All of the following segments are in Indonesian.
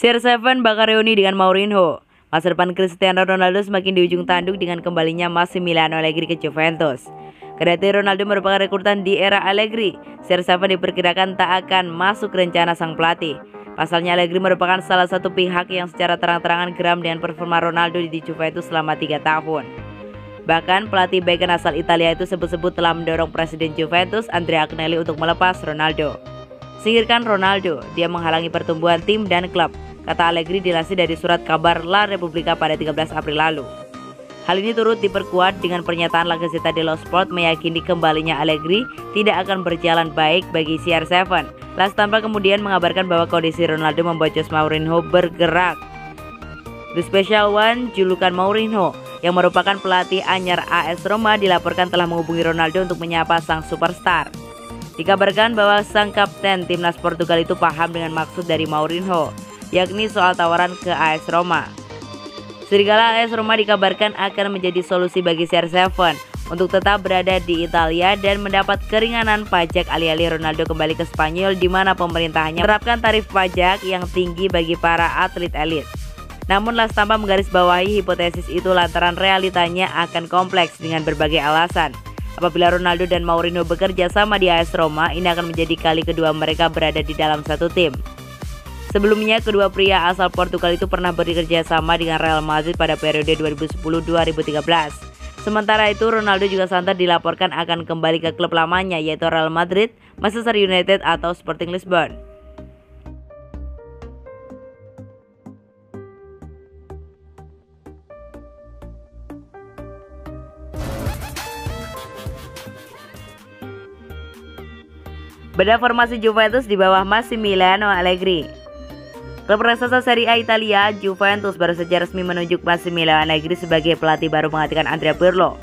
CR7 bakal reuni dengan Mourinho. Masa depan Cristiano Ronaldo semakin di ujung tanduk dengan kembalinya Massimiliano Allegri ke Juventus. Kendati Ronaldo merupakan rekrutan di era Allegri, CR7 diperkirakan tak akan masuk rencana sang pelatih. Pasalnya Allegri merupakan salah satu pihak yang secara terang-terangan geram dengan performa Ronaldo di Juventus selama 3 tahun. Bahkan pelatih beken asal Italia itu sebut-sebut telah mendorong Presiden Juventus Andrea Agnelli untuk melepas Ronaldo. Singkirkan Ronaldo, dia menghalangi pertumbuhan tim dan klub, kata Allegri dilansir dari surat kabar La Repubblica pada 13 April lalu. Hal ini turut diperkuat dengan pernyataan La Gazzetta dello Sport meyakini kembalinya Allegri tidak akan berjalan baik bagi CR7. La Stampa kemudian mengabarkan bahwa kondisi Ronaldo membuat Jose Mourinho bergerak. The Special One, julukan Mourinho, yang merupakan pelatih anyar AS Roma, dilaporkan telah menghubungi Ronaldo untuk menyapa sang superstar. Dikabarkan bahwa sang kapten timnas Portugal itu paham dengan maksud dari Mourinho, yakni soal tawaran ke AS Roma. Serigala AS Roma dikabarkan akan menjadi solusi bagi CR7 untuk tetap berada di Italia dan mendapat keringanan pajak alih-alih Ronaldo kembali ke Spanyol, di mana pemerintahnya menerapkan tarif pajak yang tinggi bagi para atlet elit. Namun La Stampa menggarisbawahi hipotesis itu lantaran realitanya akan kompleks dengan berbagai alasan. Apabila Ronaldo dan Mourinho bekerja sama di AS Roma, ini akan menjadi kali kedua mereka berada di dalam satu tim. Sebelumnya, kedua pria asal Portugal itu pernah bekerja sama dengan Real Madrid pada periode 2010-2013. Sementara itu, Ronaldo juga santer dilaporkan akan kembali ke klub lamanya, yaitu Real Madrid, Manchester United atau Sporting Lisbon. Beda formasi Juventus di bawah Massimiliano Allegri. Klub raksasa Serie A Italia, Juventus, baru saja resmi menunjuk Massimiliano Allegri sebagai pelatih baru menggantikan Andrea Pirlo.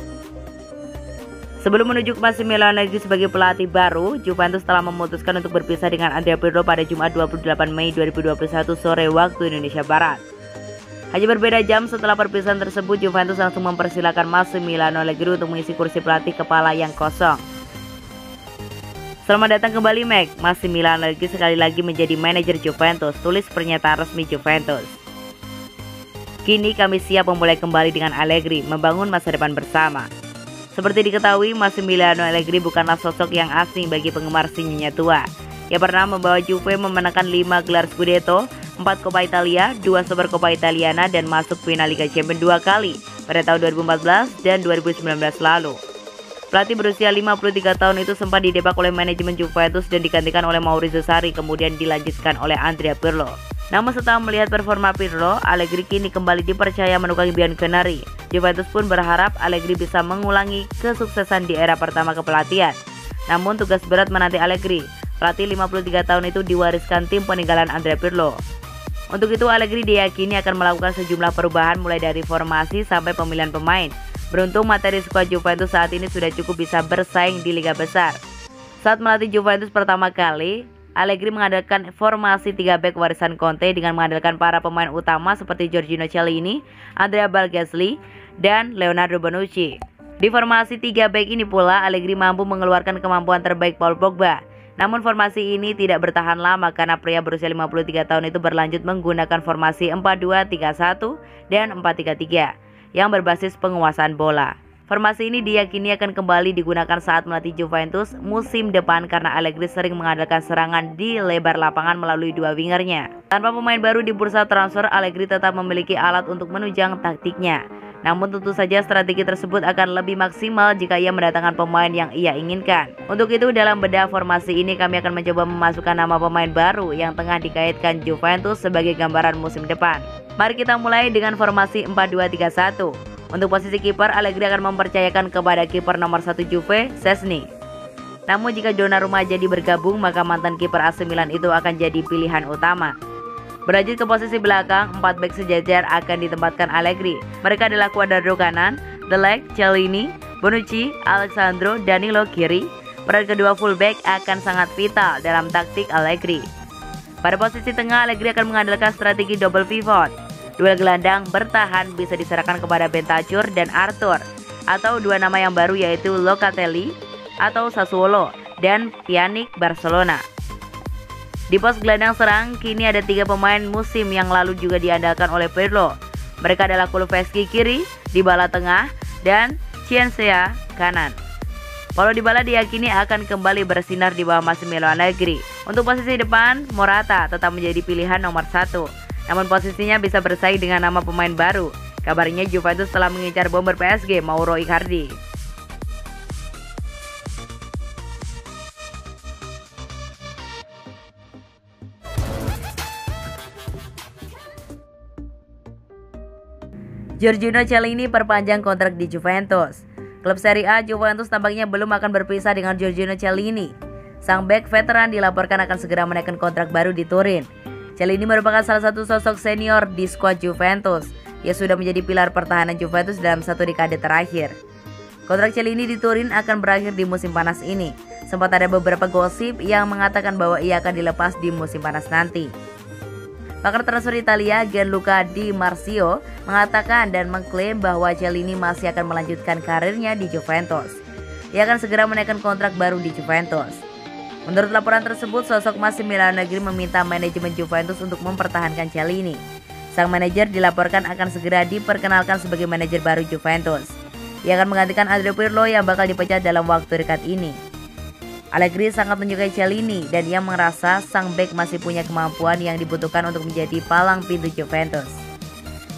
Sebelum menunjuk Massimiliano Allegri sebagai pelatih baru, Juventus telah memutuskan untuk berpisah dengan Andrea Pirlo pada Jumat 28 Mei 2021 sore waktu Indonesia Barat. Hanya berbeda jam setelah perpisahan tersebut, Juventus langsung mempersilahkan Massimiliano Allegri untuk mengisi kursi pelatih kepala yang kosong. Selamat datang kembali Mac, Massimiliano Allegri sekali lagi menjadi manajer Juventus, tulis pernyataan resmi Juventus. Kini kami siap memulai kembali dengan Allegri, membangun masa depan bersama. Seperti diketahui, Massimiliano Allegri bukanlah sosok yang asing bagi penggemar sinyonya tua. Ia pernah membawa Juve memenangkan 5 gelar Scudetto, 4 Coppa Italia, 2 Supercoppa Italiana, dan masuk final Liga Champions 2 kali pada tahun 2014 dan 2019 lalu. Pelatih berusia 53 tahun itu sempat didepak oleh manajemen Juventus dan digantikan oleh Maurizio Sarri, kemudian dilanjutkan oleh Andrea Pirlo. Namun setelah melihat performa Pirlo, Allegri kini kembali dipercaya menukangi Bianconeri. Juventus pun berharap Allegri bisa mengulangi kesuksesan di era pertama kepelatihan. Namun tugas berat menanti Allegri. Pelatih 53 tahun itu diwariskan tim peninggalan Andrea Pirlo. Untuk itu Allegri diyakini akan melakukan sejumlah perubahan mulai dari formasi sampai pemilihan pemain. Beruntung materi skuad Juventus saat ini sudah cukup bisa bersaing di liga besar. Saat melatih Juventus pertama kali, Allegri mengandalkan formasi 3 back warisan Conte dengan mengandalkan para pemain utama seperti Giorgino Chiellini, Andrea Barghelli, dan Leonardo Bonucci. Di formasi 3 back ini pula Allegri mampu mengeluarkan kemampuan terbaik Paul Pogba. Namun formasi ini tidak bertahan lama karena pria berusia 53 tahun itu berlanjut menggunakan formasi 4-2-3-1 dan 4-3-3. Yang berbasis penguasaan bola. Formasi ini diyakini akan kembali digunakan saat melatih Juventus musim depan karena Allegri sering mengandalkan serangan di lebar lapangan melalui 2 wingernya. Tanpa pemain baru di bursa transfer, Allegri tetap memiliki alat untuk menunjang taktiknya. Namun tentu saja strategi tersebut akan lebih maksimal jika ia mendatangkan pemain yang ia inginkan. Untuk itu dalam bedah formasi ini kami akan mencoba memasukkan nama pemain baru yang tengah dikaitkan Juventus sebagai gambaran musim depan. Mari kita mulai dengan formasi 4-2-3-1. Untuk posisi kiper, Allegri akan mempercayakan kepada kiper nomor 1 Juve, Szczęsny. Namun jika Donnarumma jadi bergabung, maka mantan kiper AC Milan itu akan jadi pilihan utama. Berlanjut ke posisi belakang, 4 bek sejajar akan ditempatkan Allegri. Mereka adalah Cuadrado kanan, De Ligt, Chiellini, Bonucci, Alessandro, Danilo kiri. Peran kedua fullback akan sangat vital dalam taktik Allegri. Pada posisi tengah, Allegri akan mengandalkan strategi double pivot. Duel gelandang bertahan bisa diserahkan kepada Bentancur dan Arthur, atau 2 nama yang baru yaitu Locatelli atau Sassuolo dan Pjanic Barcelona. Di pos gelandang serang, kini ada 3 pemain musim yang lalu juga diandalkan oleh Pirlo. Mereka adalah Kulusevski kiri, Dybala tengah, dan Chiesa kanan. Paulo Dybala diyakini akan kembali bersinar di bawah Massimiliano Allegri. Untuk posisi depan, Morata tetap menjadi pilihan nomor 1. Namun posisinya bisa bersaing dengan nama pemain baru. Kabarnya Juventus telah mengincar bomber PSG Mauro Icardi. Giorgino Chiellini perpanjang kontrak di Juventus. Klub Serie A Juventus tampaknya belum akan berpisah dengan Giorgino Chiellini. Sang bek veteran dilaporkan akan segera menaikkan kontrak baru di Turin. Chiellini merupakan salah satu sosok senior di skuad Juventus. Ia sudah menjadi pilar pertahanan Juventus dalam 1 dekade terakhir. Kontrak Chiellini di Turin akan berakhir di musim panas ini. Sempat ada beberapa gosip yang mengatakan bahwa ia akan dilepas di musim panas nanti. Pakar transfer Italia Gianluca Di Marzio mengatakan dan mengklaim bahwa Chiellini masih akan melanjutkan karirnya di Juventus. Ia akan segera menaikkan kontrak baru di Juventus. Menurut laporan tersebut, sosok Massimiliano Allegri meminta manajemen Juventus untuk mempertahankan Chiellini. Sang manajer dilaporkan akan segera diperkenalkan sebagai manajer baru Juventus. Ia akan menggantikan Andrea Pirlo yang bakal dipecat dalam waktu dekat ini. Allegri sangat menyukai Chiellini dan ia merasa sang bek masih punya kemampuan yang dibutuhkan untuk menjadi palang pintu Juventus.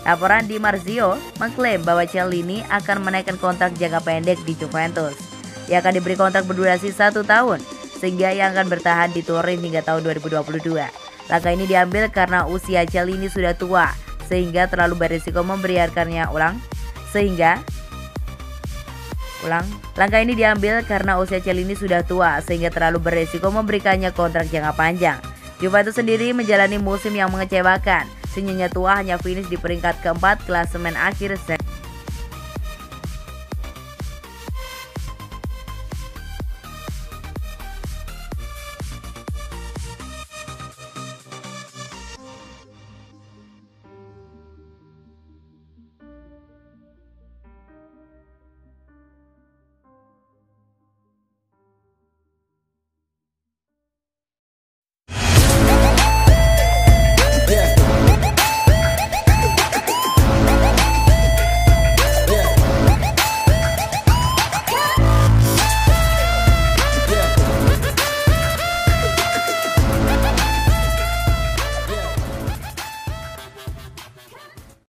Laporan Di Marzio mengklaim bahwa Chiellini akan menaikkan kontrak jangka pendek di Juventus. Ia akan diberi kontrak berdurasi 1 tahun, sehingga ia akan bertahan di Turin hingga tahun 2022. Langkah ini diambil karena usia Chiellini sudah tua, sehingga terlalu berisiko memberikannya Langkah ini diambil karena usia Chiellini sudah tua sehingga terlalu beresiko memberikannya kontrak jangka panjang. Juventus sendiri menjalani musim yang mengecewakan. Sinyalnya tua hanya finish di peringkat keempat klasemen akhir.